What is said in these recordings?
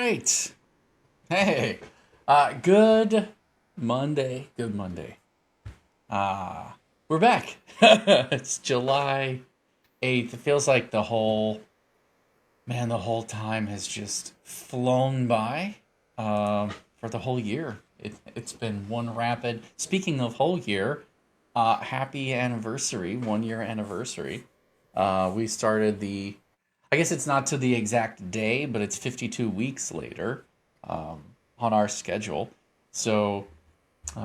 right. Hey. Good Monday. Good Monday. We're back. It's July 8th. It feels like the whole time has just flown by for the whole year. It's been one rapid. Speaking of whole year, happy anniversary, 1 year anniversary. We started I guess it's not to the exact day, but it's 52 weeks later on our schedule. So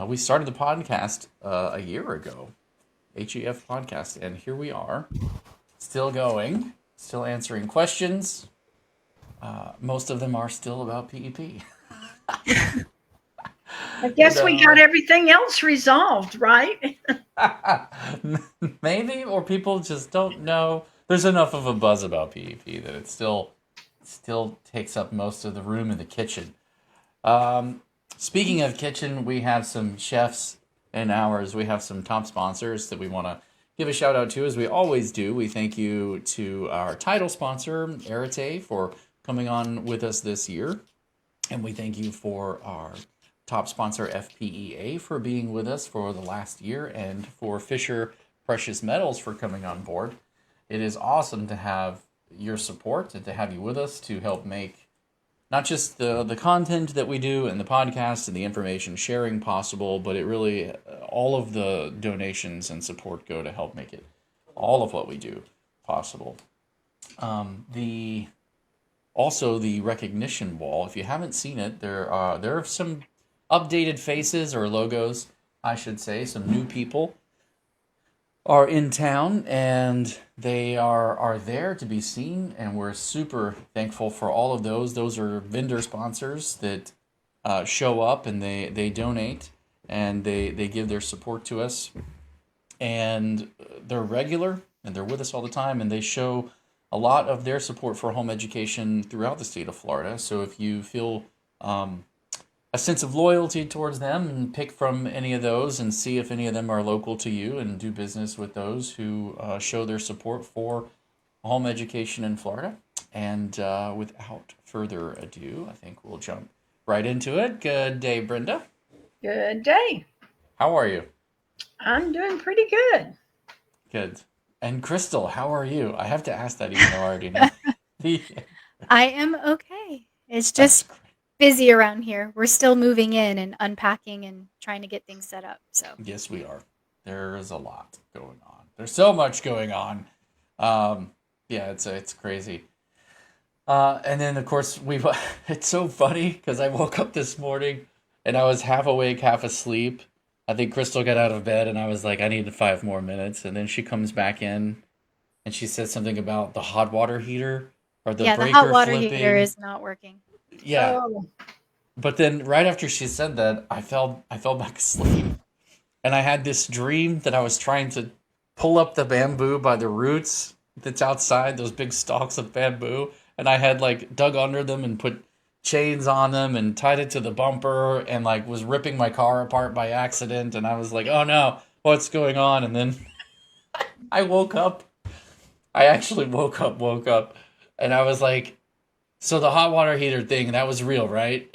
we started the podcast a year ago, HEF podcast, and here we are, still going, still answering questions. Most of them are still about PEP. I guess we got everything else resolved, right? Maybe, or people just don't know. There's enough of a buzz about PEP that it still takes up most of the room in the kitchen. Speaking of kitchen, we have some chefs in ours. We have some top sponsors that we want to give a shout out to, as we always do. We thank you to our title sponsor, Arete, for coming on with us this year. And we thank you for our top sponsor, FPEA, for being with us for the last year, and for Fisher Precious Metals for coming on board. It is awesome to have your support and to have you with us to help make not just the content that we do and the podcast and the information sharing possible, but it really, all of the donations and support go to help make it, all of what we do, possible. Also the recognition wall, if you haven't seen it, there are some updated faces, or logos, I should say. Some new people are in town, and they are there to be seen, and we're super thankful for all of those. Those are vendor sponsors that show up, and they donate, and they give their support to us, and they're regular, and they're with us all the time, and they show a lot of their support for home education throughout the state of Florida. So if you feel a sense of loyalty towards them, and pick from any of those and see if any of them are local to you, and do business with those who show their support for home education in Florida. And without further ado, I think we'll jump right into it. Good day, Brenda. Good day. How are you? I'm doing pretty good. Good. And Crystal, how are you? I have to ask that even though I already know. I am okay. It's just busy around here. We're still moving in and unpacking and trying to get things set up. So yes, we are. There is a lot going on. There's so much going on. Yeah, it's crazy. And then of course it's so funny because I woke up this morning and I was half awake, half asleep. I think Crystal got out of bed and I was like, I need 5 more minutes. And then she comes back in and she said something about the hot water heater, or the breaker the hot water flipping. heater is not working. Yeah. Oh. But then right after she said that, I fell back asleep. And I had this dream that I was trying to pull up the bamboo by the roots that's outside, those big stalks of bamboo. And I had like dug under them and put chains on them and tied it to the bumper, and like was ripping my car apart by accident. And I was like, oh no, what's going on? And then I woke up. I actually woke up. And I was like, so the hot water heater thing, that was real, right?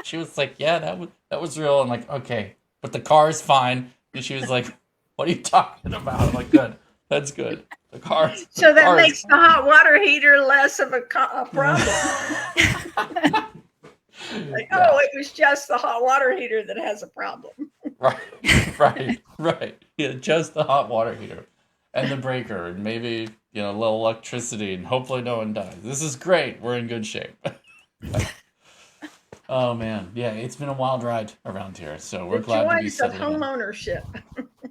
She was like, yeah, that was real. I'm like, okay, but the car's fine. And she was like, what are you talking about? I'm like, good. That's good. The car. So that makes the hot water heater less of a problem. Like, oh, it was just the hot water heater that has a problem. Right. Yeah, just the hot water heater and the breaker, and maybe, a little electricity, and hopefully no one dies. This is great. We're in good shape. Oh man, yeah, it's been a wild ride around here, so we're glad to be settling in. The joys of home ownership.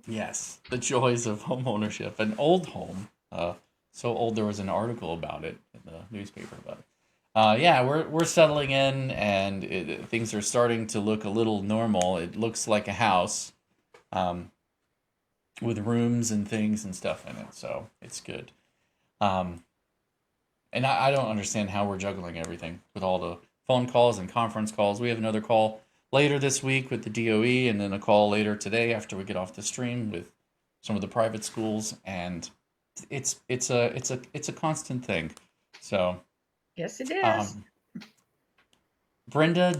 Yes, the joys of home ownership. An old home, so old there was an article about it in the newspaper about it. Yeah, we're settling in, and things are starting to look a little normal. It looks like a house, with rooms and things and stuff in it, so it's good. And I don't understand how we're juggling everything with all the phone calls and conference calls. We have another call later this week with the DOE, and then a call later today after we get off the stream with some of the private schools, and it's a constant thing. So Yes, it is. Um, Brenda,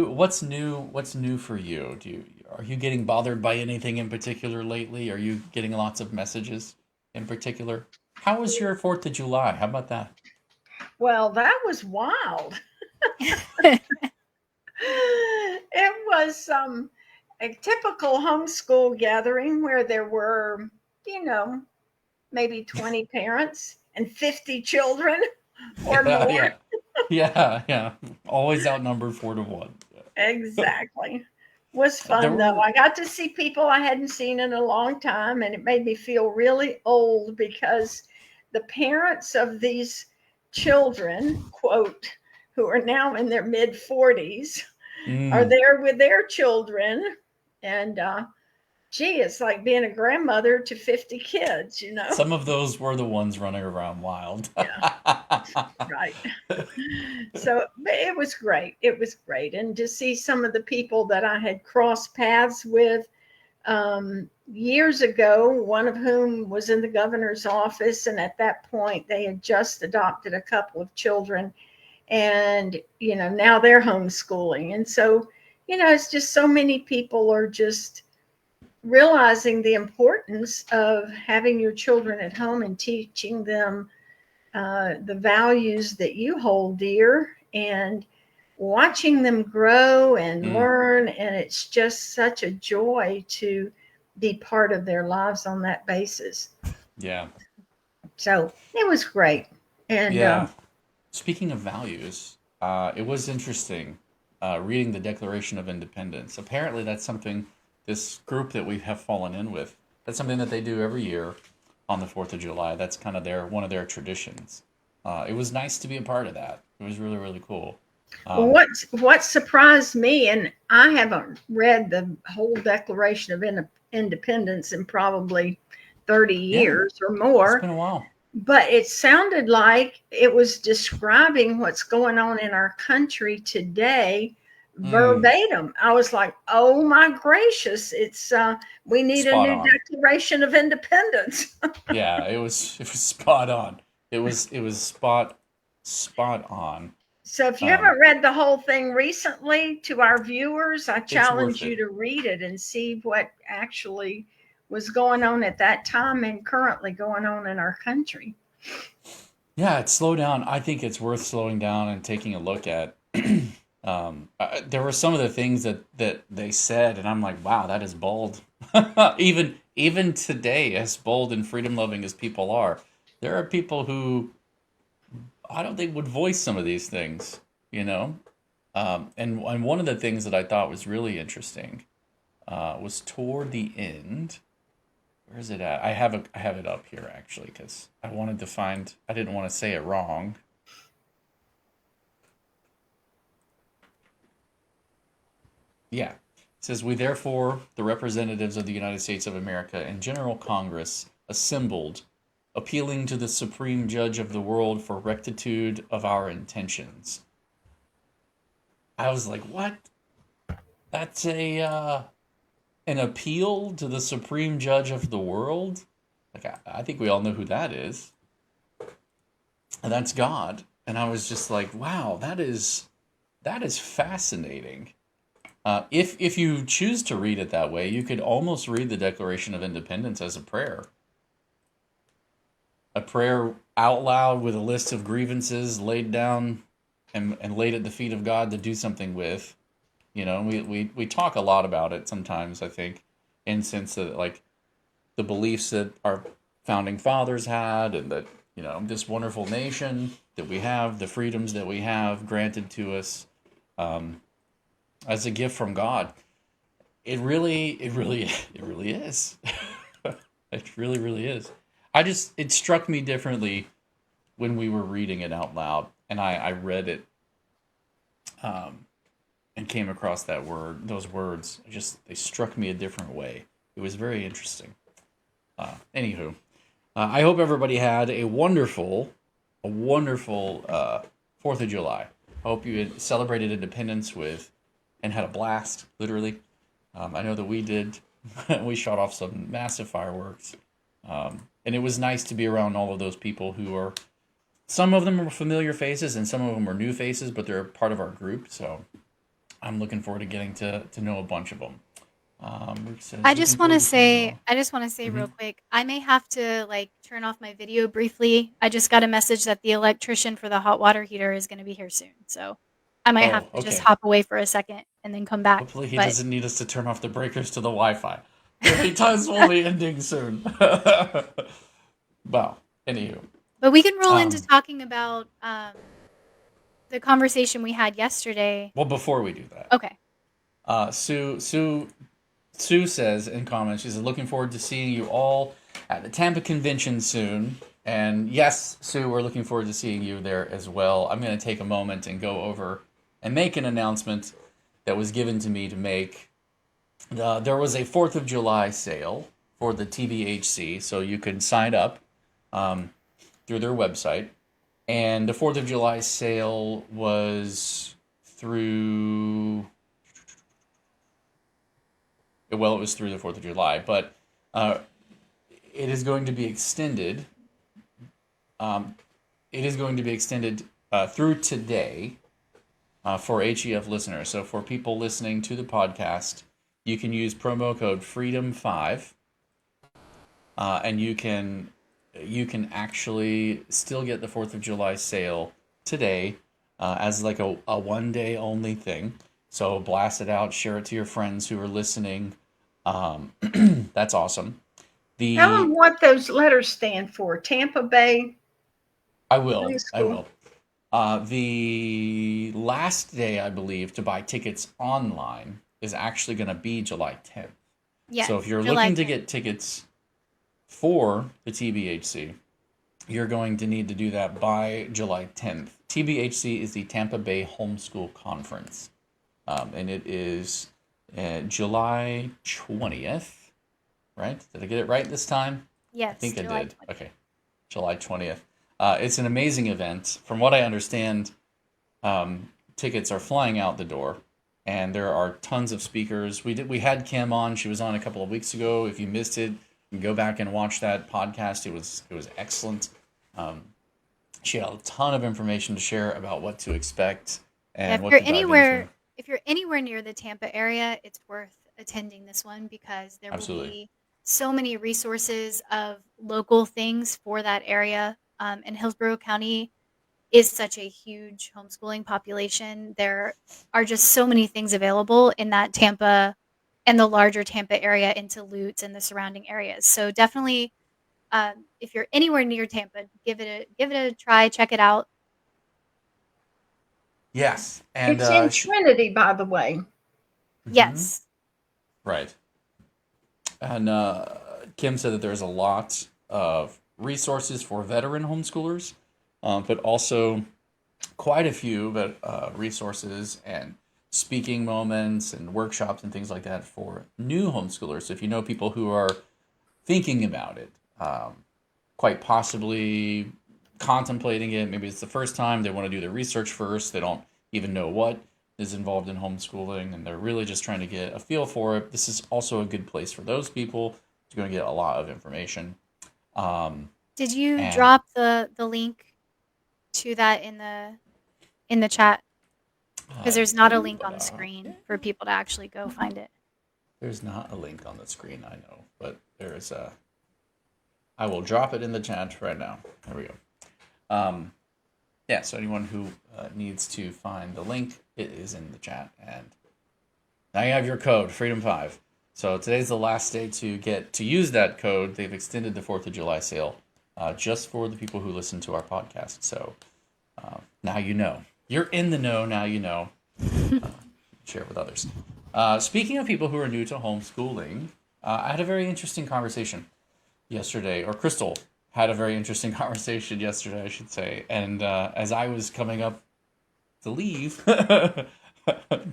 what's new for you? Are you getting bothered by anything in particular lately? Are you getting lots of messages in particular? How was your 4th of July? How about that? Well, that was wild. It was a typical homeschool gathering where there were, you know, maybe 20 parents and 50 children or Yeah, more. yeah. Yeah. Always outnumbered 4 to 1. Exactly. Was There fun though. were I got to see people I hadn't seen in a long time, and it made me feel really old because the parents of these children, quote, who are now in their mid 40s, are mm, there with their children. And gee, it's like being a grandmother to 50 kids, you know? some of those were the ones running around wild. Yeah, right. So it was great. It was great. And to see some of the people that I had crossed paths with years ago, one of whom was in the governor's office. And at that point, they had just adopted a couple of children. And, now they're homeschooling. And so, it's just so many people are just realizing the importance of having your children at home and teaching them the values that you hold dear and watching them grow and Mm, learn. And it's just such a joy to be part of their lives on that basis. yeah. So it was great. And Yeah. Speaking of values, it was interesting reading the Declaration of Independence. Apparently, that's something this group that we have fallen in with. That's something that they do every year on the 4th of July. That's kind of one of their traditions. It was nice to be a part of that. It was really, really cool. well, Um, what surprised me, and I haven't read the whole Declaration of Independence in probably 30 yeah, years or it's more, been a while. but it sounded like it was describing what's going on in our country today Mm, verbatim. I was like, oh my gracious, it's we need a spot new on. Declaration of Independence. Yeah, it was spot on. It was spot on. So if you Um, haven't read the whole thing recently, to our viewers, I it's worth challenge you it. to read it and see what actually was going on at that time and currently going on in our country. Yeah, it's slow down. I think it's worth slowing down and taking a look at. There were some of the things that they said, and I'm like, wow, that is bold. Even today, as bold and freedom loving as people are, there are people who I don't think would voice some of these things. You know, and one of the things that I thought was really interesting was toward the end. Where is it at? I have it up here actually because I wanted to find. I didn't want to say it wrong. Yeah. It says, we therefore, the representatives of the United States of America and General Congress, assembled, appealing to the Supreme Judge of the world for rectitude of our intentions. I was like, what? That's an appeal to the Supreme Judge of the world? Like, I think we all know who that is. And that's God. And I was just like, wow, that is fascinating. If you choose to read it that way, you could almost read the Declaration of Independence as a prayer out loud with a list of grievances laid down and laid at the feet of God to do something with. You know, we talk a lot about it sometimes, I think, in sense that like the beliefs that our founding fathers had and that, this wonderful nation that we have, the freedoms that we have granted to us as a gift from God. It really is. It really, really is. It struck me differently when we were reading it out loud, and I read it, and came across those words. They struck me a different way. It was very interesting. Anywho, I hope everybody had a wonderful 4th of July. I hope you celebrated independence and had a blast, literally. I know that we did. We shot off some massive fireworks. And it was nice to be around all of those people who are some of them are familiar faces and some of them are new faces, but they're part of our group. So I'm looking forward to getting to know a bunch of them. Rick says, I looking just want forward to to seeing you say, all. real Mhm. quick, I may have to like turn off my video briefly. I just got a message that the electrician for the hot water heater is going to be here soon. So I might have Oh, to just okay. hop away for a second and then come back. Hopefully he But doesn't need us to turn off the breakers to the Wi-Fi. The lead times will be ending soon. Well, anywho, but we can roll into um, talking about the conversation we had yesterday. well, before we do that, Okay. Sue says in comments, she says, looking forward to seeing you all at the Tampa convention soon. And yes, Sue, we're looking forward to seeing you there as well. I'm going to take a moment and go over and make an announcement that was given to me to make. There was a 4th of July sale for the TBHC, so you can sign up um, through their website. And the 4th of July sale was through, well, it was through the 4th of July, but uh, it is going to be extended. Um, it is going to be extended through today for HEF listeners. So for people listening to the podcast, you can use promo code Freedom5, and you can actually still get the 4th of July sale today as like a 1 day only thing. So blast it out, share it to your friends who are listening. That's awesome. Tell them The what those letters stand for. Tampa Bay I will. I Homeschool. will. The last day, I believe, to buy tickets online is actually going to be July 10th. So if Yes, you're July looking to 10th. get tickets for the TBHC, you're going to need to do that by July 10th. TBHC is the Tampa Bay Homeschool Conference, and it is July 20th, right? Did I get it right this time? I Yes, think I July did. 20th. Okay, July 20th. It's an amazing event. From what I understand, tickets are flying out the door, and there are tons of speakers. We had Kim on. She was on a couple of weeks ago. If you missed it, you can go back and watch that podcast. It was excellent. Um, she had a ton of information to share about what to expect Yeah, and what to dive into. if you're anywhere near the Tampa area, it's worth attending this one because there will Absolutely. be so many resources of local things for that area. And Hillsborough County is such a huge homeschooling population. There are just so many things available in that Tampa and the larger Tampa area into Lutz and the surrounding areas. So definitely, if you're anywhere near Tampa, give it a try, check it out. Yes, and It's in Trinity, by the way. mhm, Yes. right. And Kim said that there's a lot of resources for veteran homeschoolers, but also quite a few but resources and speaking moments and workshops and things like that for new homeschoolers. So if you know people who are thinking about it, quite possibly contemplating it, maybe it's the first time they want to do their research first, they don't even know what is involved in homeschooling, and they're really just trying to get a feel for it. This is also a good place for those people. You're going to get a lot of information. Um, Did you and drop the link to that in the chat? Because there's not a link on the screen for people to actually go find it. there's not a link on the screen, I know, but I will drop it in the chat right now. There we go. Um, yeah, so anyone who needs to find the link, it is in the chat. And now you have your code, Freedom5. So today's the last day to use that code. They've extended the 4th of July sale just for the people who listen to our podcast. So now you know. You're in the know, now you know. Share it with others. Speaking of people who are new to homeschooling, I had a very interesting conversation yesterday, or Crystal had a very interesting conversation yesterday, I should say. And as I was coming up to leave,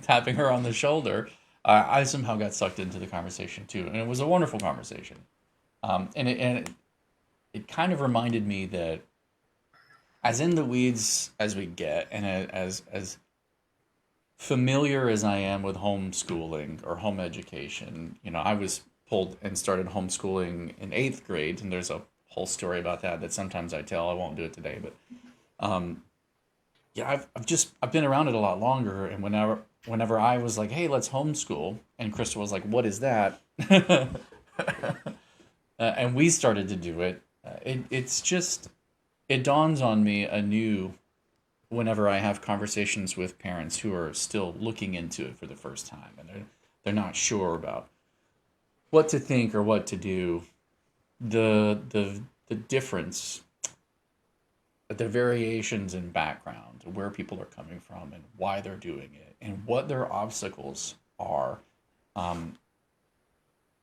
tapping her on the shoulder, I somehow got sucked into the conversation too, and it was a wonderful conversation. And it kind of reminded me that as in the weeds as we get, and as familiar as I am with homeschooling or home education, I was pulled and started homeschooling in 8th grade, and there's a whole story about that sometimes I tell. I won't do it today, but Um, yeah, I've been around it a lot longer, and whenever I was like, hey, let's homeschool, and Crystal was like, what is that? And we started to do it. It's just it dawns on me anew whenever I have conversations with parents who are still looking into it for the first time, and they're not sure about what to think or what to do. The difference, the variations in background, where people are coming from, and why they're doing it, and what their obstacles are. Um,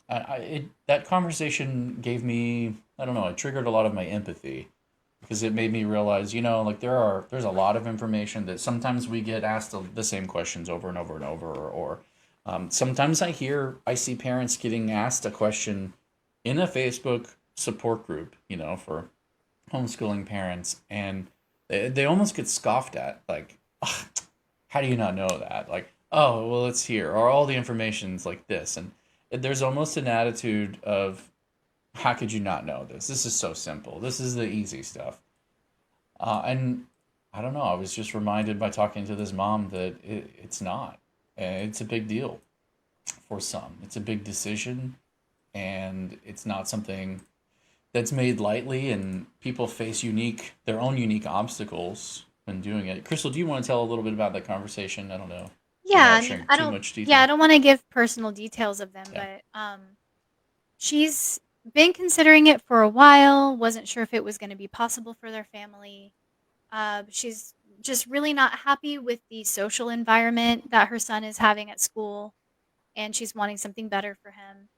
that conversation gave me, I don't know, it triggered a lot of my empathy because it made me realize, like there's a lot of information that sometimes we get asked the same questions over and over and over, or sometimes I see parents getting asked a question in a Facebook support group, for homeschooling parents, and they almost get scoffed at, like, "Ugh, how do you not know that? Like, oh, well, it's here, or all the information's like this," and there's almost an attitude of, how could you not know this? This is so simple. This is the easy stuff. And I don't know. I was just reminded by talking to this mom that it's not. It's a big deal for some. It's a big decision, and it's not something that's made lightly. And people face their own unique obstacles when doing it. Crystal, do you want to tell a little bit about that conversation? I don't know, Yeah, without and sharing I too don't. much Yeah, I detail. don't want to give personal details of them, Yeah. but she's been considering it for a while. Wasn't sure if it was going to be possible for their family. She's just really not happy with the social environment that her son is having at school, and she's wanting something better for him.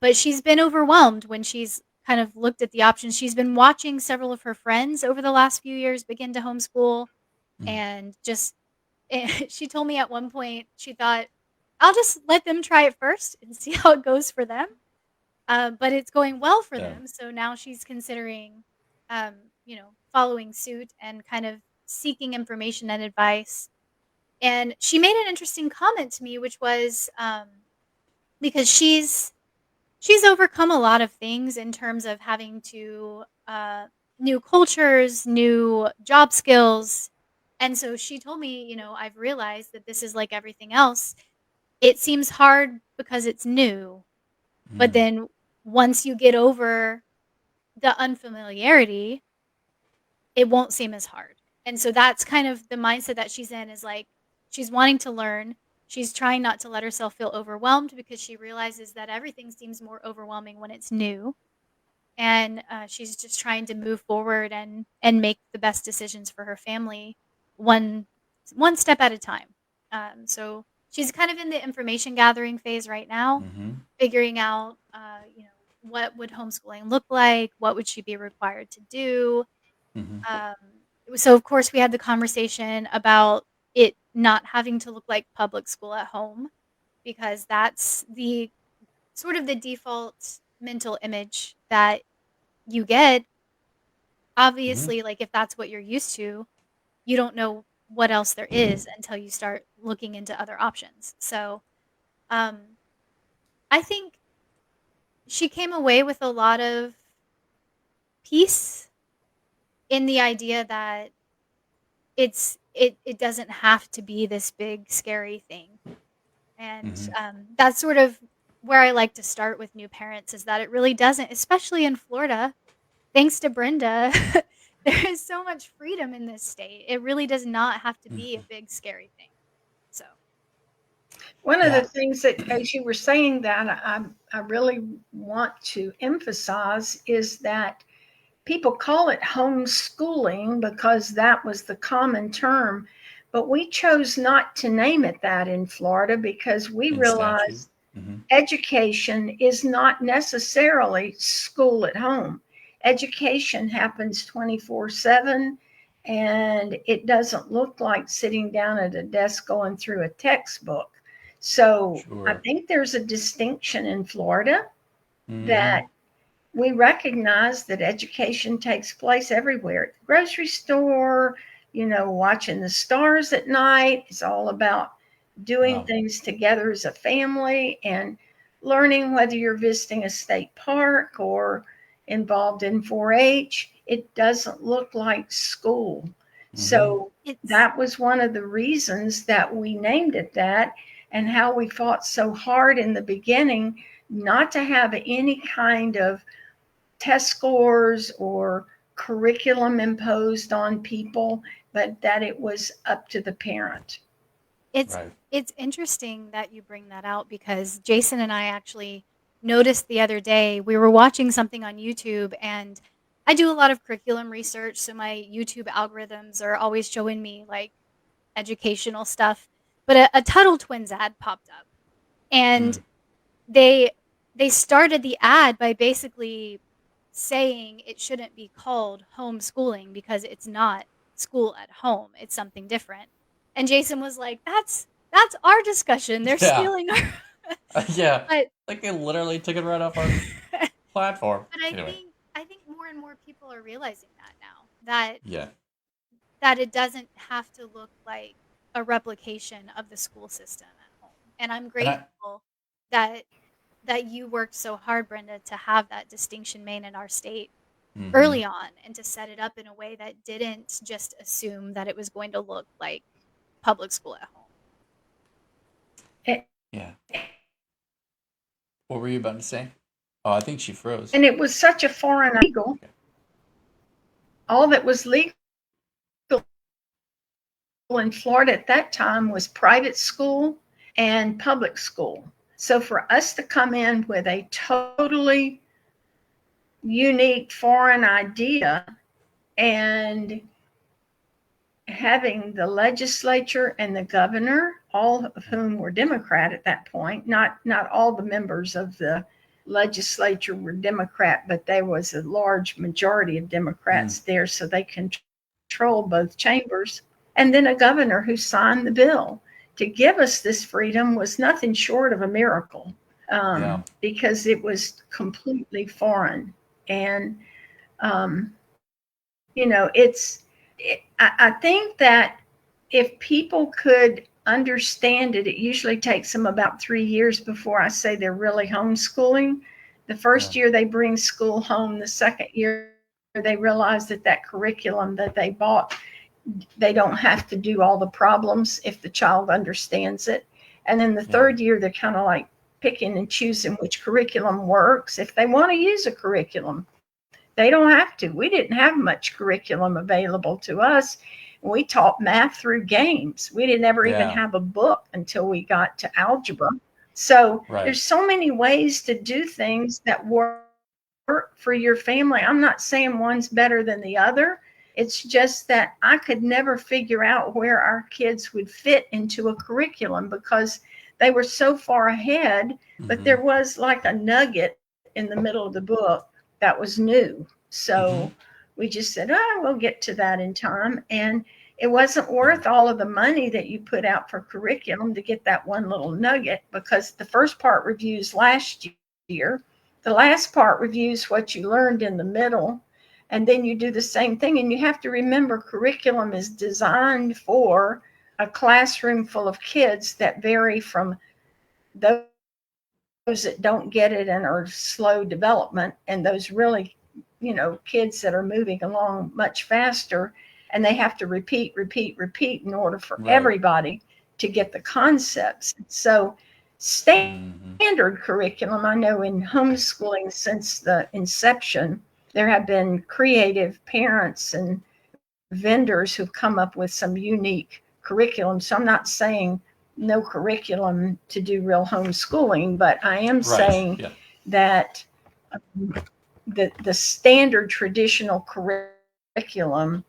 But she's been overwhelmed when she's kind of looked at the options. She's been watching several of her friends over the last few years begin to homeschool, Mm, and just she told me at one point she thought, I'll just let them try it first and see how it goes for them. But it's going well for yeah. them, so now she's considering, um, following suit and kind of seeking information and advice. And she made an interesting comment to me, which was, because she's overcome a lot of things in terms of having to, new cultures, new job skills. And so she told me, I've realized that this is like everything else. It seems hard because it's new, but Mm, then once you get over the unfamiliarity, it won't seem as hard. And so that's kind of the mindset that she's in, is like, she's wanting to learn. She's trying not to let herself feel overwhelmed because she realizes that everything seems more overwhelming when it's new. And she's just trying to move forward and make the best decisions for her family, one one step at a time. So she's kind of in the information gathering phase right now, mm-hmm, figuring out, what would homeschooling look like, what would she be required to do. mm-hmm, Um, so of course we had the conversation about it not having to look like public school at home, because that's the sort of the default mental image that you get. mm-hmm. Obviously, like, if that's what you're used to, you don't know what else there is until you start looking into other options. So, um, I think she came away with a lot of peace in the idea that it doesn't have to be this big scary thing. And Mm-hmm. that's sort of where I like to start with new parents, is that it really doesn't, especially in Florida. Thanks to Brenda, there is so much freedom in this state. It really does not have to be a Mm-hmm. big scary thing. So, One of the Yeah. things that, as you were saying that, I really want to emphasize is that people call it homeschooling because that was the common term, but we chose not to name it that in Florida because we In statute. realized Mm-hmm. education is not necessarily school at home. Education happens 24/7, and it doesn't look like sitting down at a desk going through a textbook. So I Sure. think there's a distinction in Florida Mm-hmm. that we recognize that education takes place everywhere, at the grocery store, watching the stars at night. It's all about doing Wow. things together as a family and learning, whether you're visiting a state park or involved in 4-H, it doesn't look like school. Mm-hmm. So It's that was one of the reasons that we named it that, and how we fought so hard in the beginning not to have any kind of test scores or curriculum imposed on people, but that it was up to the parent. it's Right. it's interesting that you bring that out because Jason and I actually noticed the other day we were watching something on YouTube, and I do a lot of curriculum research, so my YouTube algorithms are always showing me like educational stuff. But a Tuttle Twins ad popped up, and Mm. they they started the ad by basically saying it shouldn't be called homeschooling because it's not school at home. It's something different. And Jason was like, "That's our discussion. They're Yeah. stealing our." Yeah. but Like they literally took it right off our but platform. I Anyway. think I think more and more people are realizing that now that Yeah. it doesn't have to look like a replication of the school system at home. And I'm And I. grateful that you worked so hard, Brenda, to have that distinction made in our state Mm-hmm. early on and to set it up in a way that didn't just assume that it was going to look like public school at home. A- Yeah. What were you about to say? Oh, I think she froze. And it was such a foreign legal. Okay. All that was legal in Florida at that time was private school and public school. So for us to come in with a totally unique foreign idea and having the legislature and the governor, all of whom were Democrat at that point, not all the members of the legislature were Democrat, but there was a large majority of Democrats there, so they controlled both chambers. And then a governor who signed the bill. To give us this freedom was nothing short of a miracle, Yeah. because it was completely foreign. And I think that if people could understand it, it usually takes them about 3 years before I say they're really homeschooling. The first Yeah. year they bring school home, the second year they realize that curriculum that they bought, they don't have to do all the problems if the child understands it. And then the Yeah. third year, they're kind of like picking and choosing which curriculum works. If they want to use a curriculum, they don't have to. We didn't have much curriculum available to us. We taught math through games. We didn't ever even Yeah. have a book until we got to algebra. So Right. there's so many ways to do things that work for your family. I'm not saying one's better than the other. It's just that I could never figure out where our kids would fit into a curriculum because they were so far ahead, but Mm-hmm. there was like a nugget in the middle of the book that was new. So we just said, oh, we'll get to that in time. And it wasn't worth all of the money that you put out for curriculum to get that one little nugget, because the first part reviews last year. The last part reviews what you learned in the middle. And then you do the same thing. And you have to remember curriculum is designed for a classroom full of kids that vary from those that don't get it and are slow development, and those really, kids that are moving along much faster, and they have to repeat in order for Right. everybody to get the concepts. So standard curriculum, I know in homeschooling since the inception, there have been creative parents and vendors who've come up with some unique curriculum. So I'm not saying no curriculum to do real homeschooling, but I am Right. saying Yeah. that the standard traditional curriculum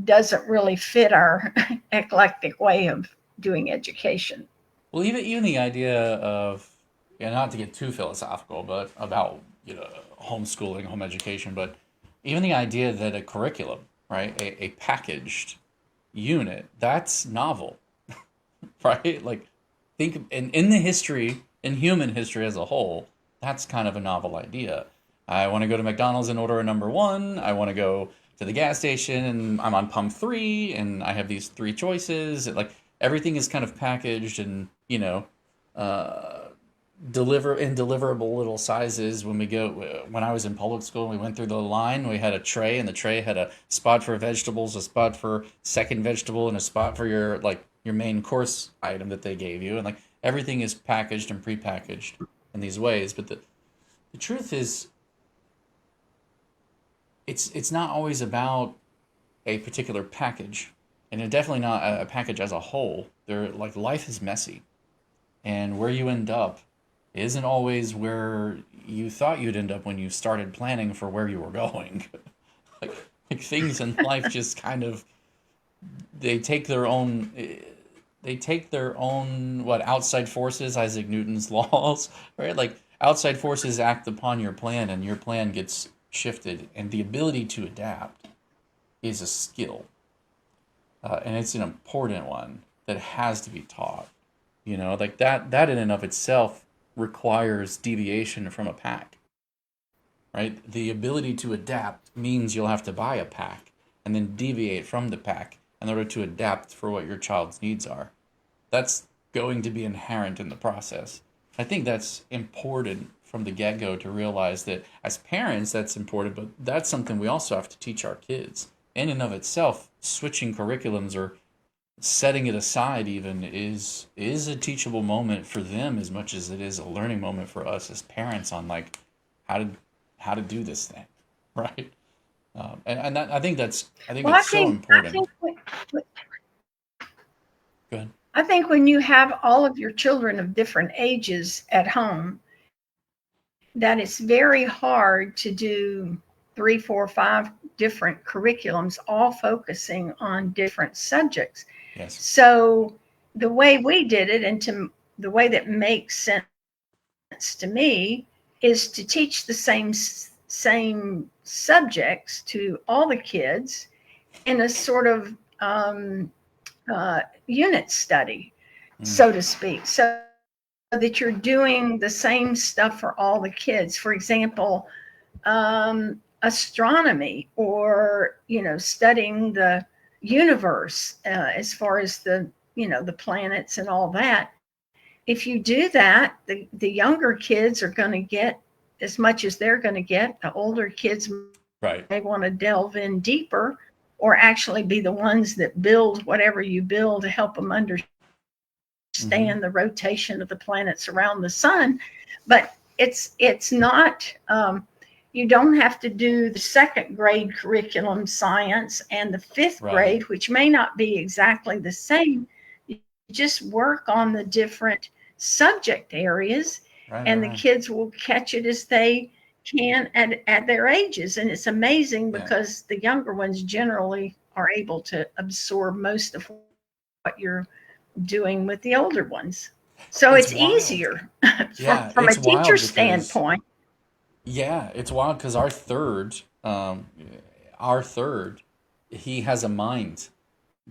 doesn't really fit our eclectic way of doing education. Well, even the idea of, not to get too philosophical, but about homeschooling, home education, but even the idea that a curriculum, right, a packaged unit, that's novel, right? Like, think in the history, in human history as a whole, that's kind of a novel idea. I want to go to McDonald's and order a number one. I want to go to the gas station and I'm on pump 3 and I have these 3 choices. Like everything is kind of packaged and uh, deliver in deliverable little sizes. When I was in public school, we went through the line, we had a tray, and the tray had a spot for vegetables, a spot for second vegetable, and a spot for your main course item that they gave you. And like everything is packaged and prepackaged in these ways. But the truth is, it's not always about a particular package, and it's definitely not a package as a whole. Like life is messy, and where you end up isn't always where you thought you'd end up when you started planning for where you were going. like, like things in life just kind of they take their own what outside forces, Isaac Newton's laws, right? Like outside forces act upon your plan, and your plan gets shifted, and the ability to adapt is a skill, and it's an important one that has to be taught. Like that in and of itself requires deviation from a pack, right? The ability to adapt means you'll have to buy a pack and then deviate from the pack in order to adapt for what your child's needs are. That's going to be inherent in the process. I think that's important from the get-go to realize that as parents, that's important, but that's something we also have to teach our kids. In and of itself, switching curriculums or setting it aside even is a teachable moment for them as much as it is a learning moment for us as parents on like how to do this thing, right? I think that's so important. Go ahead. I think when you have all of your children of different ages at home, that it's very hard to do 3, 4, 5 different curriculums, all focusing on different subjects. Yes. So the way we did it, and the way that makes sense to me, is to teach the same subjects to all the kids in a sort of unit study, so to speak, so that you're doing the same stuff for all the kids. For example, astronomy, or studying the universe, as far as the planets and all that. If you do that, the younger kids are going to get as much as they're going to get. The older kids may want to delve in deeper, or actually be the ones that build whatever you build to help them understand the rotation of the planets around the sun. But it's not, you don't have to do the second grade curriculum science and the fifth grade, which may not be exactly the same. You just work on the different subject areas, and the kids will catch it as they can at their ages. And it's amazing because the younger ones generally are able to absorb most of what you're doing with the older ones. So it's easier from a teacher standpoint. Yeah, it's wild because our third, he has a mind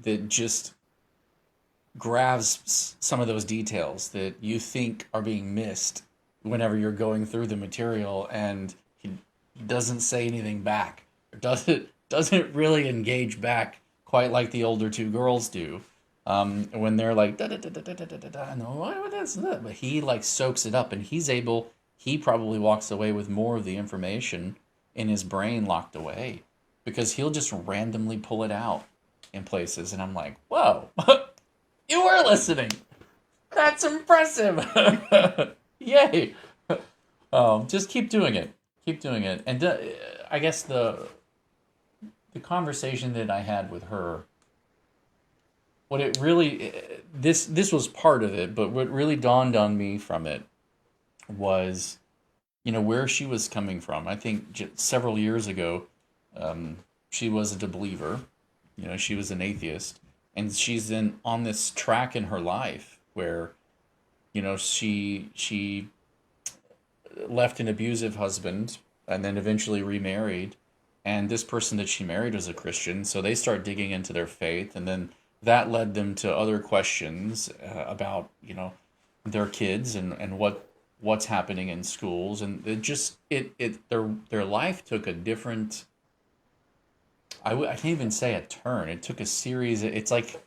that just grasps some of those details that you think are being missed whenever you're going through the material, and he doesn't say anything back, or doesn't really engage back quite like the older two girls do. When they're like da da da da da da da da, and what is that? But he like soaks it up, and he probably walks away with more of the information in his brain locked away, because he'll just randomly pull it out in places, and I'm like, whoa, you were listening. That's impressive. Yay. Just keep doing it. Keep doing it. And I guess the conversation that I had with her, what it really, this was part of it, but what really dawned on me from it was, where she was coming from. I think several years ago, she wasn't a believer. She was an atheist, and she's on this track in her life where, she left an abusive husband and then eventually remarried, and this person that she married was a Christian, so they start digging into their faith, and then that led them to other questions about their kids and what's happening in schools, and their life took a different, I can't even say a turn. It took a series. It's like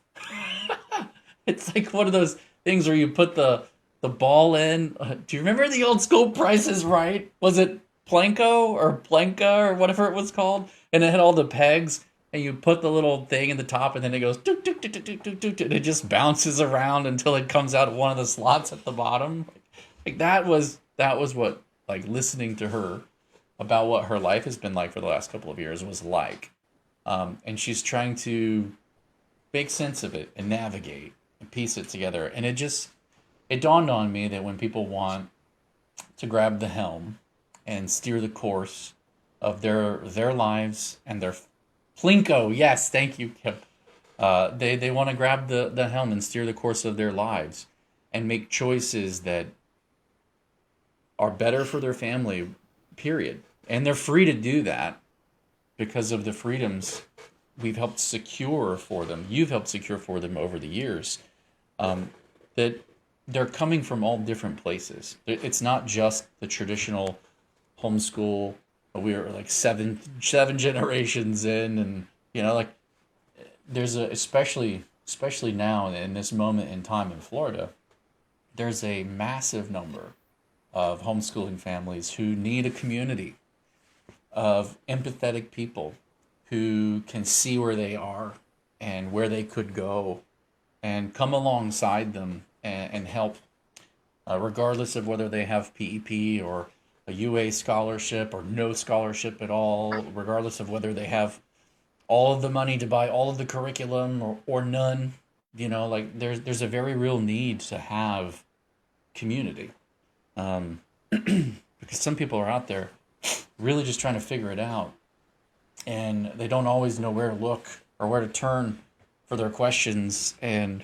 it's like one of those things where you put the the ball in. Do you remember the old school Price is Right? Was it Planko or Planka or whatever it was called? And it had all the pegs, and you put the little thing in the top, and then it goes tuk, tuk, tuk, tuk, tuk, tuk, tuk, and it just bounces around until it comes out of one of the slots at the bottom. Like that was what, like, listening to her about what her life has been like for the last couple of years was like. And she's trying to make sense of it and navigate and piece it together. And it dawned on me that when people want to grab the helm and steer the course of their lives and their Plinko, yes, thank you, Kip. They want to grab the helm and steer the course of their lives and make choices that are better for their family, period. And they're free to do that because of the freedoms we've helped secure for them. You've helped secure for them over the years. That they're coming from all different places. It's not just the traditional homeschool. We're like seven generations in, and like there's especially now in this moment in time in Florida, there's a massive number of homeschooling families who need a community of empathetic people who can see where they are and where they could go and come alongside them and help, regardless of whether they have PEP or a UA scholarship or no scholarship at all, regardless of whether they have all of the money to buy all of the curriculum or none. Like there's a very real need to have community. Because some people are out there really just trying to figure it out, and they don't always know where to look or where to turn for their questions. And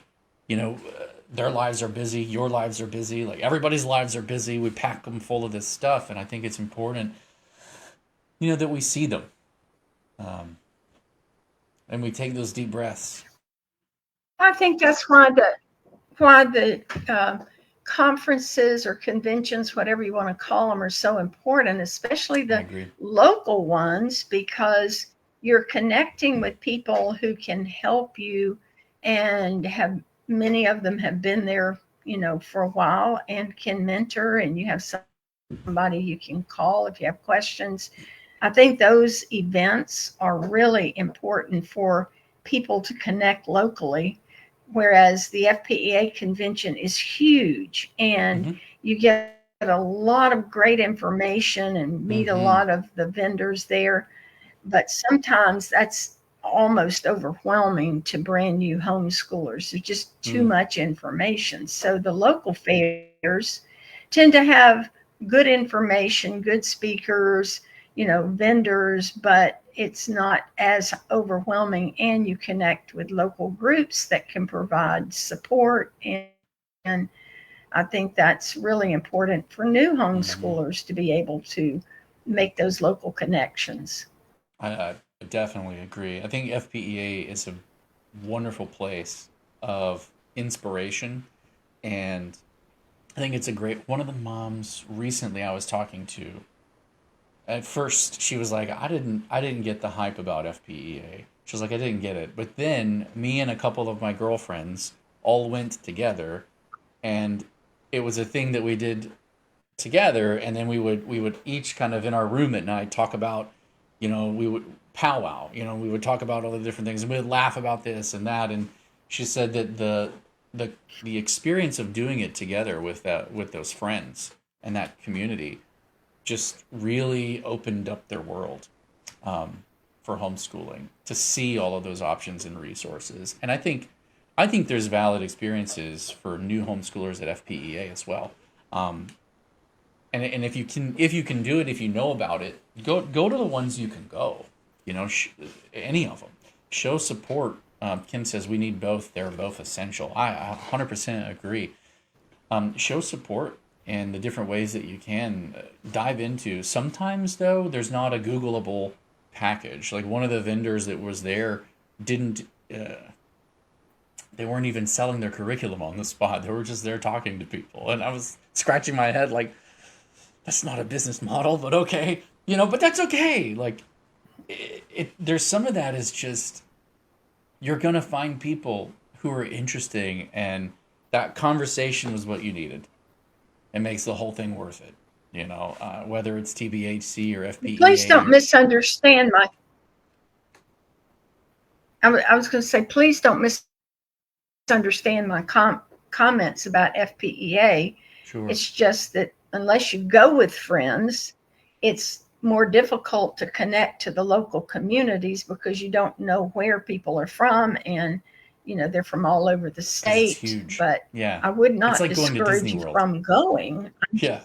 their lives are busy, your lives are busy, like everybody's lives are busy. We pack them full of this stuff, and I think it's important that we see them, and we take those deep breaths. I think that's why the conferences or conventions, whatever you want to call them, are so important, especially the local ones, because you're connecting with people who can help you, and many of them have been there, for a while, and can mentor, and you have somebody you can call if you have questions. I think those events are really important for people to connect locally, whereas the FPEA convention is huge, and you get a lot of great information and meet a lot of the vendors there. But sometimes that's almost overwhelming to brand new homeschoolers. There's just too much information. So the local fairs tend to have good information, good speakers, vendors, but it's not as overwhelming, and you connect with local groups that can provide support. And I think that's really important for new homeschoolers to be able to make those local connections. I definitely agree. I think FPEA is a wonderful place of inspiration, and I think it's a great one of the moms recently I was talking to. At first, she was like, I didn't get the hype about FPEA. She was like, I didn't get it. But then me and a couple of my girlfriends all went together, and it was a thing that we did together. And then we would each kind of in our room at night talk about, we would powwow, we would talk about all the different things, and we would laugh about this and that. And she said that the experience of doing it together with those friends and that community just really opened up their world for homeschooling, to see all of those options and resources. And I think there's valid experiences for new homeschoolers at FPEA as well. And if you can do it, if you know about it, go to the ones you can go. Any of them. Show support. Kim says we need both. They're both essential. I 100% agree. Show support and the different ways that you can dive into. Sometimes, though, there's not a Googleable package. Like one of the vendors that was there didn't, they weren't even selling their curriculum on the spot. They were just there talking to people. And I was scratching my head like, that's not a business model, but okay. But that's okay. Like, there's some of that is just, you're going to find people who are interesting, and that conversation was what you needed. it makes the whole thing worth it. Whether it's TBHC or Please FPEA don't or misunderstand my. I was going to say, please don't misunderstand my comments about FPEA. sure. It's just that unless you go with friends, it's more difficult to connect to the local communities because you don't know where people are from, and they're from all over the Because it's state. huge. But Yeah. I would It's not like going to discourage Disney you World. from going. Yeah.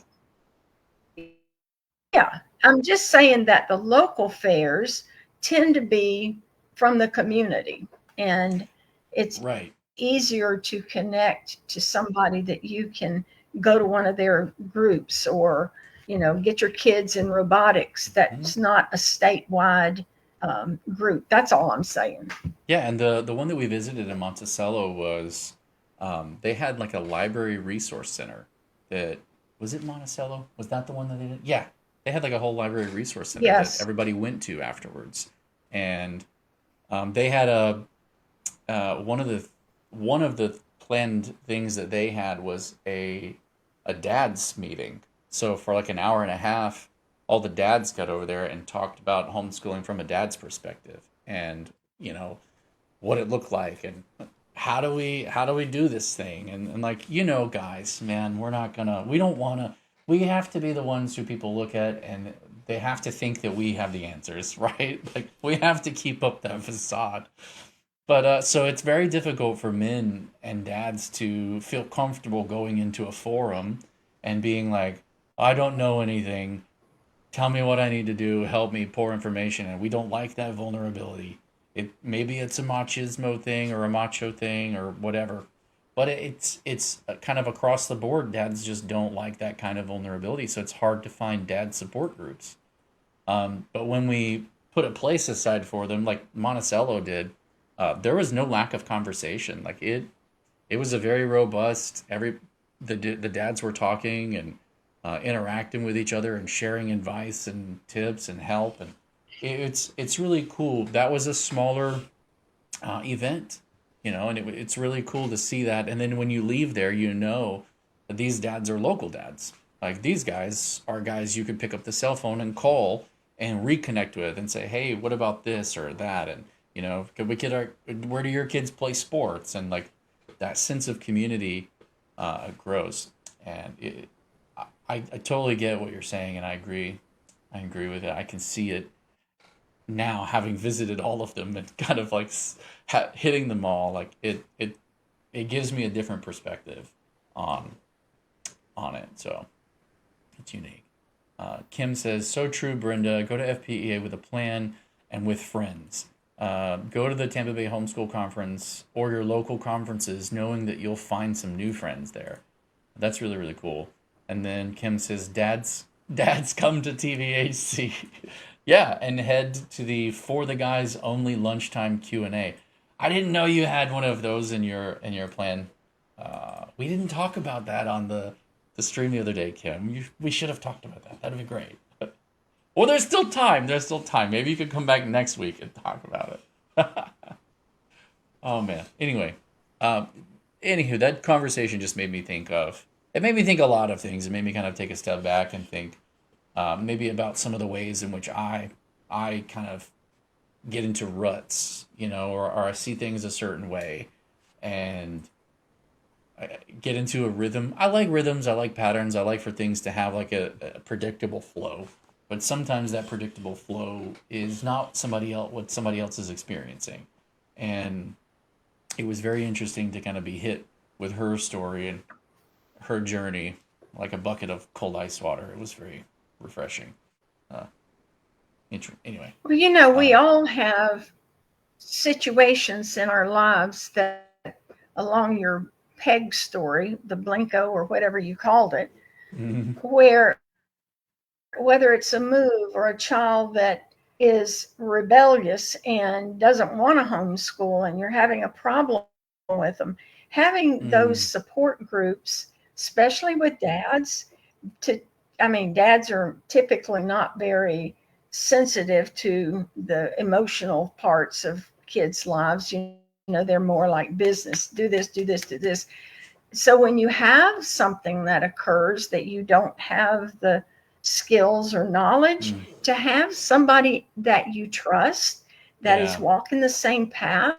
Yeah, I'm just saying that the local fairs tend to be from the community, and it's Right. easier to connect to somebody that you can go to one of their groups, or get your kids in robotics. Mhm. That's not a statewide group. That's all I'm saying. Yeah, and the one that we visited in Monticello was they had like a library resource center that was it Monticello? Was that the one that they did? Yeah. They had like a whole library resource center that Yes. everybody went to afterwards. And they had one of the planned things that they had was a dads meeting. So for like an hour and a half, all the dads got over there and talked about homeschooling from a dad's perspective, and what it looked like, and how do we do this thing, and like guys, man, we don't want to, we have to be the ones who people look at and they have to think that we have the answers, right? Like we have to keep up that facade. But so it's very difficult for men and dads to feel comfortable going into a forum and being like, I don't know anything. Tell me what I need to do. Help me pour information. And we don't like that vulnerability. Maybe it's a machismo thing or a macho thing or whatever, but it's kind of across the board. Dads just don't like that kind of vulnerability, so it's hard to find dad support groups. But when we put a place aside for them, like Monticello did, there was no lack of conversation. Like it was a very robust. The dads were talking and interacting with each other and sharing advice and tips and help, and it's really cool. That was a smaller event, and it's really cool to see that. And then when you leave there, that these dads are local dads. Like these guys are guys you could pick up the cell phone and call and reconnect with and say, hey, what about this or that? And could we get where do your kids play sports? And like that sense of community grows. And I totally get what you're saying, and I agree. I agree with it. I can see it now, having visited all of them and kind of like hitting them all. Like it gives me a different perspective on it. So it's unique. Kim says, so true, Brenda. Go to FPEA with a plan and with friends. Go to the Tampa Bay Homeschool Conference or your local conferences, knowing that you'll find some new friends there. That's really, really cool. And then Kim says, dads come to TVHC. Yeah, and head to the For the Guys Only lunchtime Q&A. I didn't know you had one of those in your plan. We didn't talk about that on the stream the other day, Kim. We should have talked about that. That'd be great. Well, there's still time. There's still time. Maybe you could come back next week and talk about it. Oh man. Anyway, anywho, that conversation just made me think of. It made me think a lot of things. It made me kind of take a step back and think maybe about some of the ways in which I kind of get into ruts, or I see things a certain way, and I get into a rhythm. I like rhythms. I like patterns. I like for things to have like a predictable flow. But sometimes that predictable flow is not what somebody else is experiencing, and it was very interesting to kind of be hit with her story and her journey like a bucket of cold ice water. It was very refreshing. Uh, anyway, Well, we um, all have situations in our lives that, along your peg story, the Blinko or whatever you called it, where whether it's a move or a child that is rebellious and doesn't want to homeschool and you're having a problem with them, having those mm, support groups, especially with dads, to I mean, dads are typically not very sensitive to the emotional parts of kids' lives. They're more like business. Do this, do this, do this. so when you have something that occurs that you don't have the skills or knowledge, Mm, to have somebody that you trust that is yeah. walking the same path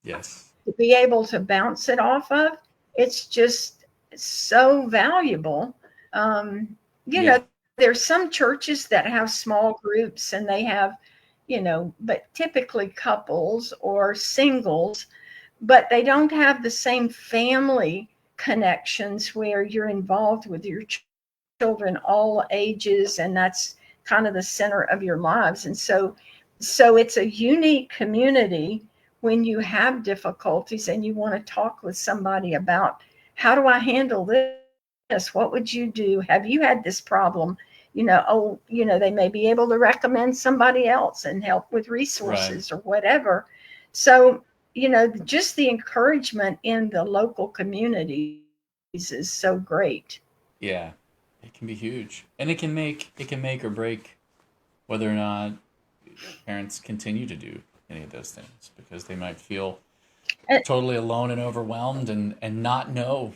Yes. to be able to bounce it off of, it's just so valuable. Um, you Yeah. know, there's some churches that have small groups and they have, but typically couples or singles, but they don't have the same family connections where you're involved with your children all ages, and that's kind of the center of your lives. And so it's a unique community when you have difficulties and you want to talk with somebody about, how do I handle this? What would you do? Have you had this problem? They may be able to recommend somebody else and help with Right. resources or whatever. So, just the encouragement in the local communities is so great. Yeah. It can be huge. And it can make or break whether or not parents continue to do any of those things, because they might feel And, totally alone and overwhelmed, and not know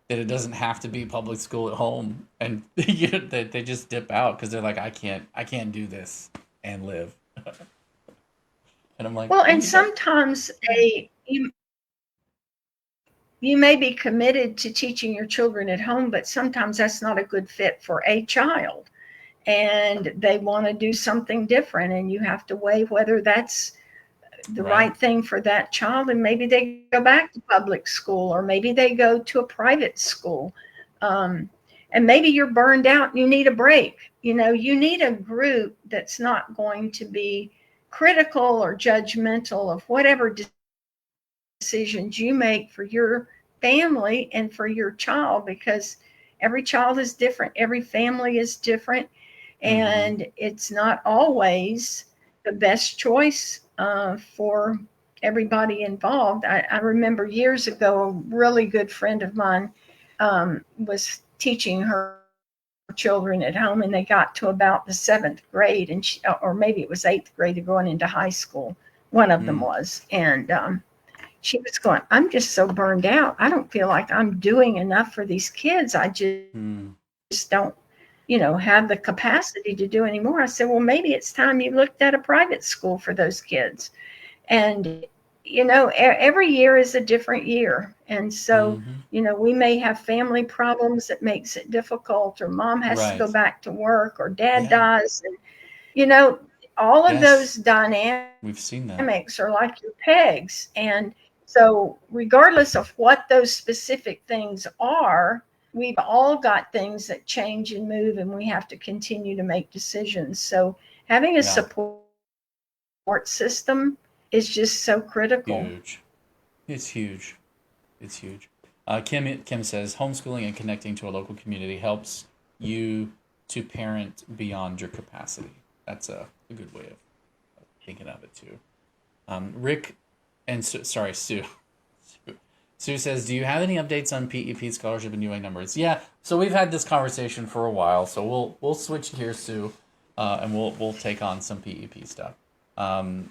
that it doesn't have to be public school at home, and that they just dip out because they're like, I can't do this and live. And I'm like, well, well, and sometimes you may be committed to teaching your children at home, but sometimes that's not a good fit for a child. And they want to do something different, and you have to weigh whether that's the right. right thing for that child. And maybe they go back to public school, or maybe they go to a private school. Um, and maybe you're burned out and you need a break. You need a group that's not going to be critical or judgmental of whatever decisions you make for your family and for your child, because every child is different, every family is different, Mm-hmm. and it's not always the best choice for everybody involved. I remember years ago, a really good friend of mine was teaching her children at home, and they got to about the seventh grade, and or maybe it was eighth grade, they're going into high school. One of them Mm, was, and she was going, I'm just so burned out. I don't feel like I'm doing enough for these kids. I mm, just don't, have the capacity to do anymore. I said, well, maybe it's time you looked at a private school for those kids. And, every year is a different year. And so, mm-hmm. we may have family problems that makes it difficult, or mom has to go Right. back to work, or dad Yeah. dies. And, you know, all of those Yes. dynamics We've seen that. dynamics are like your pegs. And so, regardless of what those specific things are, we've all got things that change and move, and we have to continue to make decisions. So, having a Yeah. support system is just so critical. Huge. It's huge. It's huge. Kim says homeschooling and connecting to a local community helps you to parent beyond your capacity. That's a good way of thinking of it too. Rick and sorry, Sue. Sue says, "Do you have any updates on PEP scholarship and UA numbers?" Yeah, so we've had this conversation for a while, so we'll switch here, Sue, and we'll take on some PEP stuff. Um,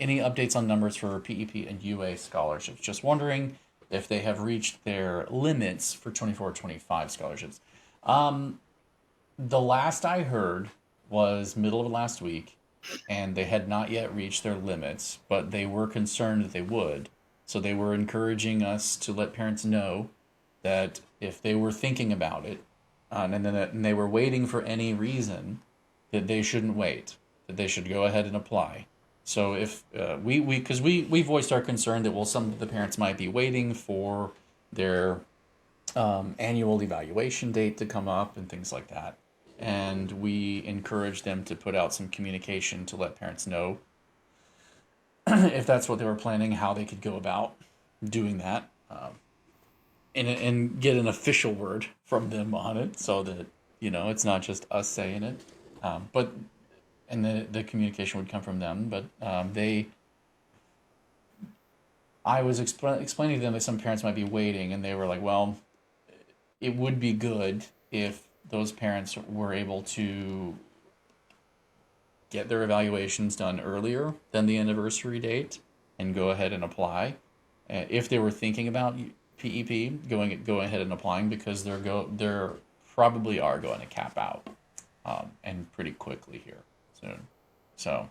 any updates on numbers for PEP and UA scholarships? Just wondering if they have reached their limits for 24-25 scholarships. Um, the last I heard was middle of last week, and they had not yet reached their limits, but they were concerned that they would. So they were encouraging us to let parents know that if they were thinking about it, and they were waiting for any reason, that they shouldn't wait, that they should go ahead and apply. So if we voiced our concern that, well, some of the parents might be waiting for their annual evaluation date to come up and things like that. And we encourage them to put out some communication to let parents know if that's what they were planning, how they could go about doing that, and get an official word from them on it, so that it's not just us saying it, but and the communication would come from them. But I was explaining to them that some parents might be waiting, and they were like, well, it would be good if those parents were able to get their evaluations done earlier than the anniversary date and go ahead and apply. If they were thinking about PEP, going ahead and applying because they're probably are going to cap out, and pretty quickly here soon. So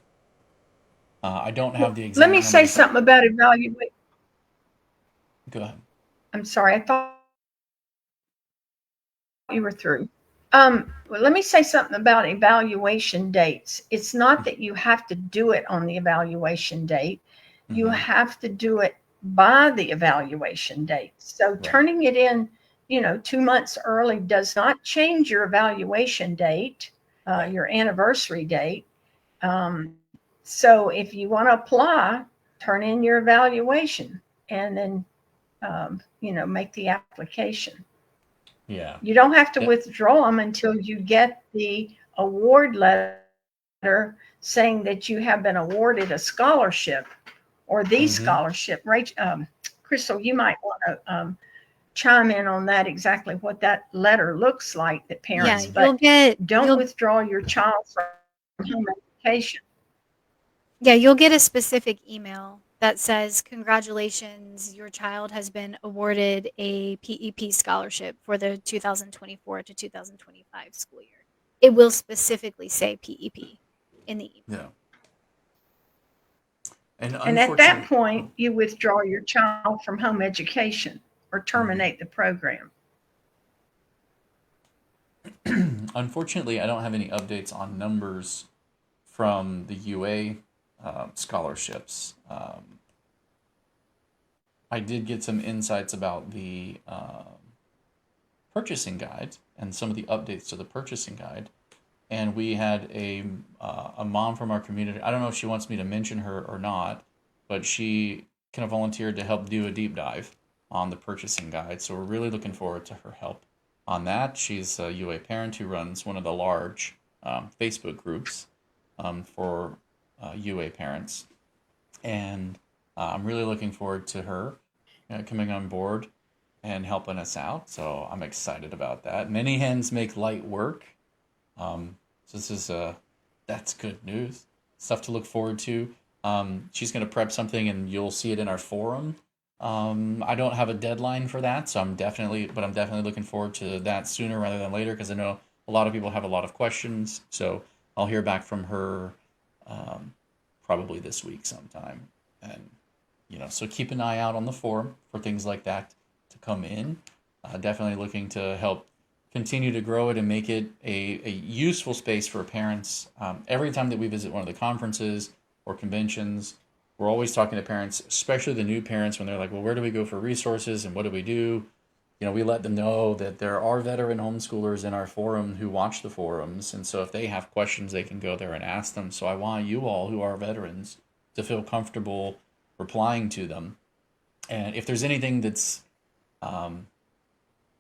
I don't have the Let exact me say numbers. something about evaluate. Go ahead. I'm sorry, I thought you were through. Well, let me say something about evaluation dates. It's not that you have to do it on the evaluation date. You Mm-hmm. have to do it by the evaluation date. So Right. turning it in, 2 months early does not change your evaluation date, Right. your anniversary date. So if you want to apply, turn in your evaluation and then, make the application. Yeah. You don't have to Yeah. withdraw them until you get the award letter saying that you have been awarded a scholarship or the Mm-hmm. scholarship. Crystal, you might want to chime in on that, exactly what that letter looks like that Yeah, parents, but don't you'll withdraw your child from home education. yeah, you'll get a specific email that says, "Congratulations, your child has been awarded a PEP scholarship for the 2024 to 2025 school year." It will specifically say PEP in the email. Yeah. And And at that unfortunately, point, you withdraw your child from home education or mhm. terminate the program. Unfortunately, I don't have any updates on numbers from the UA scholarships. I did get some insights about the purchasing guide and some of the updates to the purchasing guide. And we had a mom from our community. I don't know if she wants me to mention her or not, but she kind of volunteered to help do a deep dive on the purchasing guide. So we're really looking forward to her help on that. She's a UA parent who runs one of the large Facebook groups for UA parents, and I'm really looking forward to her coming on board and helping us out. So I'm excited about that. Many hens make light work. So this is that's good news. Stuff to look forward to. She's going to prep something, and you'll see it in our forum. I don't have a deadline for that, so I'm definitely looking forward to that sooner rather than later because I know a lot of people have a lot of questions. So I'll hear back from her um, probably this week sometime, and so keep an eye out on the forum for things like that to come in. Definitely looking to help continue to grow it and make it a useful space for parents. Every time that we visit one of the conferences or conventions, we're always talking to parents, especially the new parents, when they're like, well, where do we go for resources and what do we do? We let them know that there are veteran homeschoolers in our forum who watch the forums. And so if they have questions, they can go there and ask them. So I want you all who are veterans to feel comfortable replying to them. And if there's anything that's um,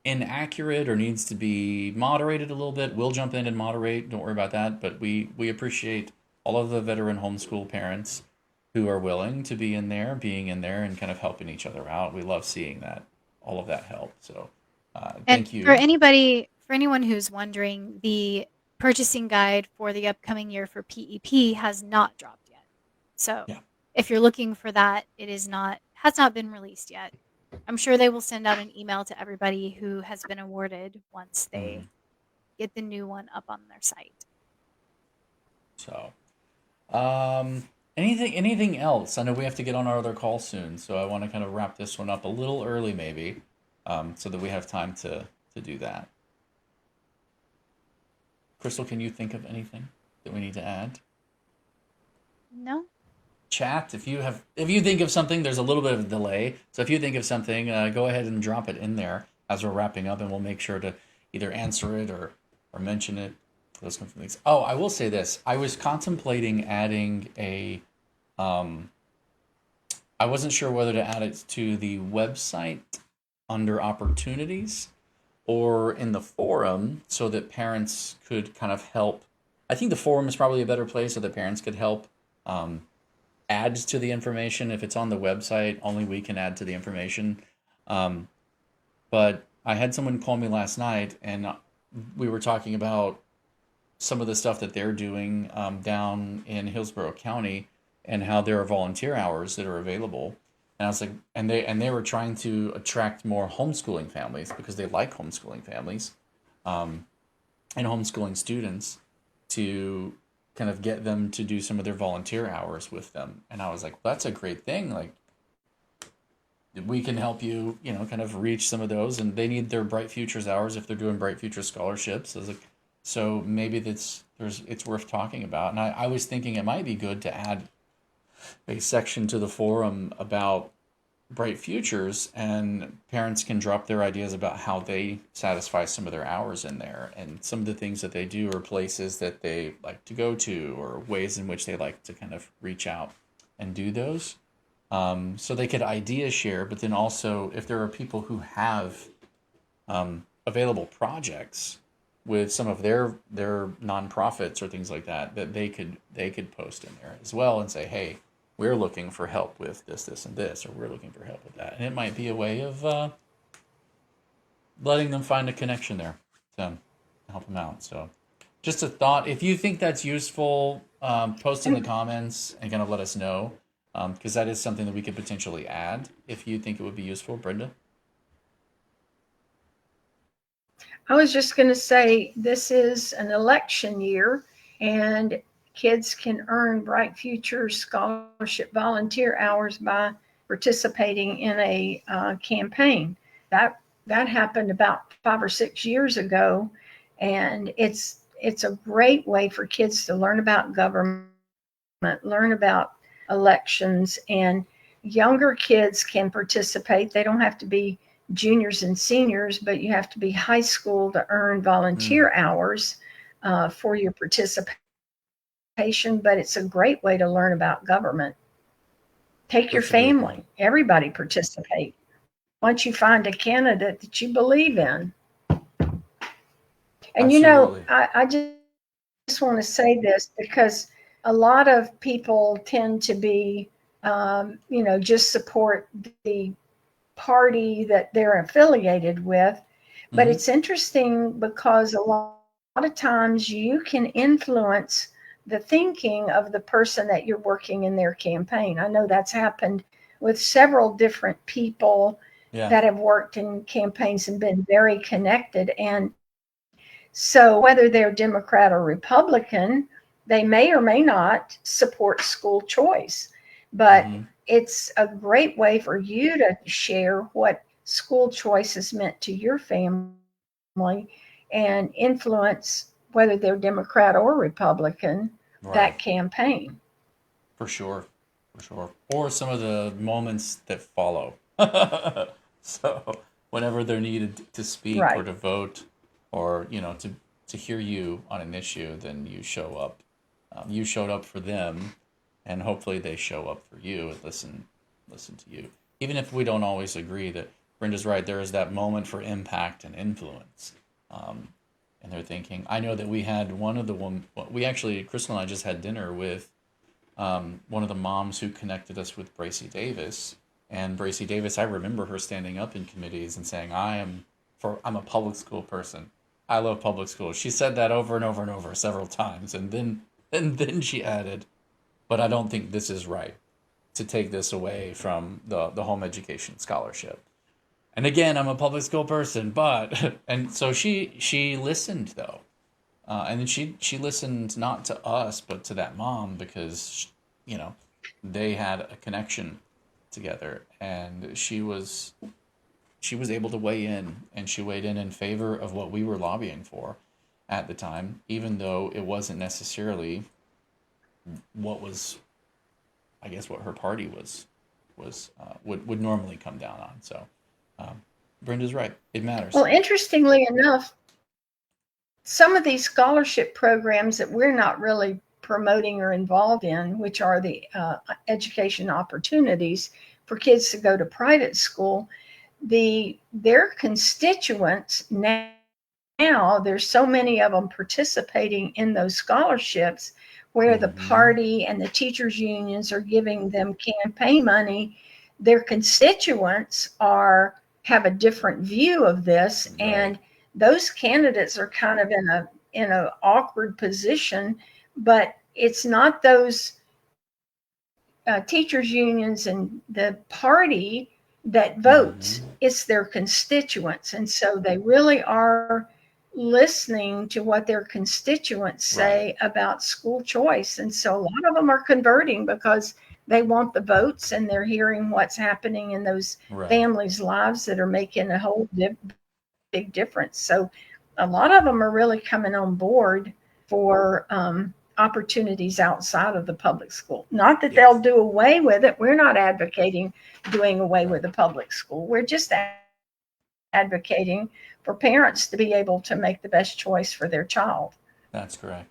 inaccurate or needs to be moderated a little bit, we'll jump in and moderate. Don't worry about that. But we appreciate all of the veteran homeschool parents who are willing to be in there, being in there, and kind of helping each other out. We love seeing that, all of that help. So And thank you. for anyone who's wondering, the purchasing guide for the upcoming year for PEP has not dropped yet. So Yeah. if you're looking for that, has not been released yet. I'm sure they will send out an email to everybody who has been awarded once they Mhm. get the new one up on their site. So anything else? I know we have to get on our other call soon, so I want to kind of wrap this one up a little early, maybe, so that we have time to do that. Crystal, can you think of anything that we need to add? No? Chat, if you think of something, there's a little bit of a delay. So if you think of something, go ahead and drop it in there as we're wrapping up, and we'll make sure to either answer it or mention it. Those kinds of things. Oh, I will say this: I was contemplating adding a. Um, I wasn't sure whether to add it to the website under opportunities or in the forum so that parents could kind of help. I think the forum is probably a better place so that parents could help um, add to the information. If it's on the website, only we can add to the information. Um, but I had someone call me last night, and we were talking about some of the stuff that they're doing down in Hillsborough County and how there are volunteer hours that are available. And I was like, and they were trying to attract more homeschooling families because they like homeschooling families, um, and homeschooling students to kind of get them to do some of their volunteer hours with them. And I was like, well, that's a great thing. Like, we can help you, kind of reach some of those, and they need their Bright Futures hours if they're doing Bright Futures scholarships. I was like, so maybe it's worth talking about. And I was thinking it might be good to add a section to the forum about Bright Futures, and parents can drop their ideas about how they satisfy some of their hours in there, and some of the things that they do, or places that they like to go to, or ways in which they like to kind of reach out and do those. So they could idea share, but then also if there are people who have available projects with some of their nonprofits or things like that, that they could post in there as well and say, hey, we're looking for help with this and this, or we're looking for help with that. And it might be a way of letting them find a connection there to help them out. So just a thought. If you think that's useful, post in the comments and kind of let us know, because that is something that we could potentially add if you think it would be useful. Brenda? I was just going to say, this is an election year, and kids can earn Bright Future scholarship volunteer hours by participating in a campaign. That happened about 5 or 6 years ago, and it's a great way for kids to learn about government, learn about elections, and younger kids can participate. They don't have to be juniors and seniors, but you have to be high school to earn Mm, volunteer hours for your participation. But it's a great way to learn about government. Take your that's a great point. family, everybody participate. Once you find a candidate that you believe in. And Absolutely. I just want to say this because a lot of people tend to be, just support the party that they're affiliated with. But Mm-hmm. it's interesting because a lot of times you can influence the thinking of the person that you're working in their campaign. I know that's happened with several different people Yeah. that have worked in campaigns and been very connected. And so, whether they're Democrat or Republican, they may or may not support school choice. But Mm-hmm. it's a great way for you to share what school choice has meant to your family and influence, whether they're Democrat or Republican, Right. that campaign. For sure. For sure. Or some of the moments that follow. So whenever they're needed to speak or Right. to vote, or to hear you on an issue, then you show up. You showed up for them, and hopefully they show up for you and listen to you. Even if we don't always agree, that Brenda's right, there is that moment for impact and influence. Um, and they're thinking. I know that we had one of the one. We actually, Crystal and I just had dinner with one of the moms who connected us with Bracy Davis. And Bracy Davis, I remember her standing up in committees and saying, I'm a public school person. I love public schools." She said that over and over and over several times, and then she added, "But I don't think this is right, to take this away from the home education scholarship." And again, I'm a public school person, but and so she listened though, and then she listened not to us but to that mom, because they had a connection together, and she was able to weigh in, and she weighed in favor of what we were lobbying for at the time, even though it wasn't necessarily what was, I guess, what her party would normally come down on. So Brenda's right, it matters. Well, interestingly enough, some of these scholarship programs that we're not really promoting or involved in, which are the education opportunities for kids to go to private school, their constituents now, there's so many of them participating in those scholarships where the Mm-hmm. party and the teachers unions are giving them campaign money. Their constituents are have a different view of this, Right. and those candidates are kind of in a awkward position. But it's not those teachers unions and the party that votes, it's their constituents. And so they really are listening to what their constituents say about school choice. And so a lot of them are converting because they want the votes and they're hearing what's happening in those families' lives that are making a whole big difference. So a lot of them are really coming on board for opportunities outside of the public school. Not that they'll do away with it. We're not advocating doing away with the public school. We're just advocating for parents to be able to make the best choice for their child. That's correct.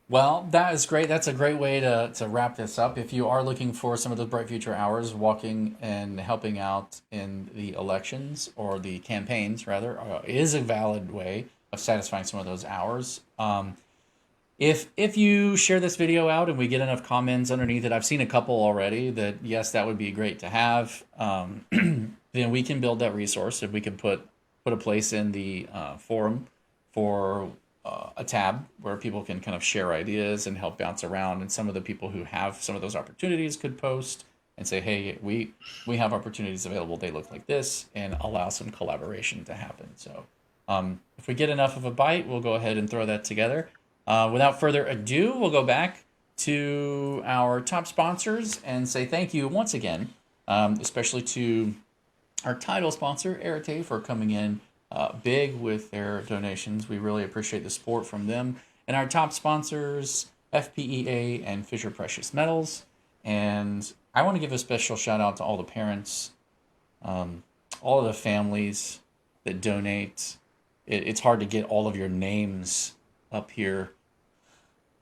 Well, that is great. That's a great way to wrap this up. If you are looking for some of those Bright Future Hours, walking and helping out in the elections or the campaigns, rather, is a valid way of satisfying some of those hours. If you share this video out and we get enough comments underneath it, I've seen a couple already that, yes, that would be great to have. Then we can build that resource. If we can put a place in the forum for a tab where people can kind of share ideas and help bounce around, and some of the people who have some of those opportunities could post and say, hey, we have opportunities available, they look like this, and allow some collaboration to happen. So if we get enough of a bite, we'll go ahead and throw that together. Without further ado, we'll go back to our top sponsors and say thank you once again, especially to our title sponsor, Arete, for coming in big with their donations. We really appreciate the support from them. And our top sponsors, FPEA and Fisher Precious Metals. And I want to give a special shout out to all the parents, all of the families that donate. It's hard to get all of your names up here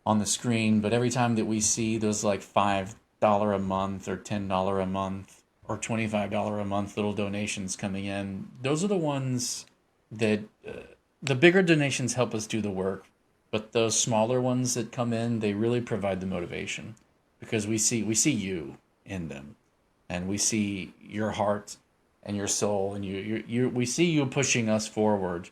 on the screen, but every time that we see those like $5 a month or $10 a month or $25 a month little donations coming in, those are the ones that the bigger donations help us do the work, but those smaller ones that come in, they really provide the motivation, because we see you in them, and we see your heart and your soul, and we see you pushing us forward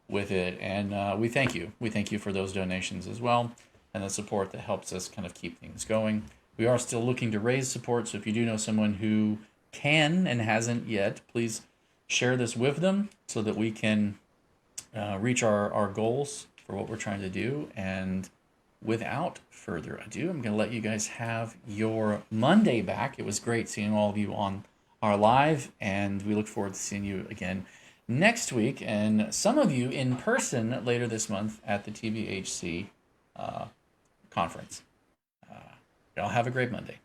with it, and we thank you. We thank you for those donations as well, and the support that helps us kind of keep things going. We are still looking to raise support, so if you do know someone who can and hasn't yet, please share this with them so that we can reach our goals for what we're trying to do. And without further ado, I'm going to let you guys have your Monday back. It was great seeing all of you on our live, and we look forward to seeing you again next week, and some of you in person later this month at the TVHC conference. Y'all have a great Monday.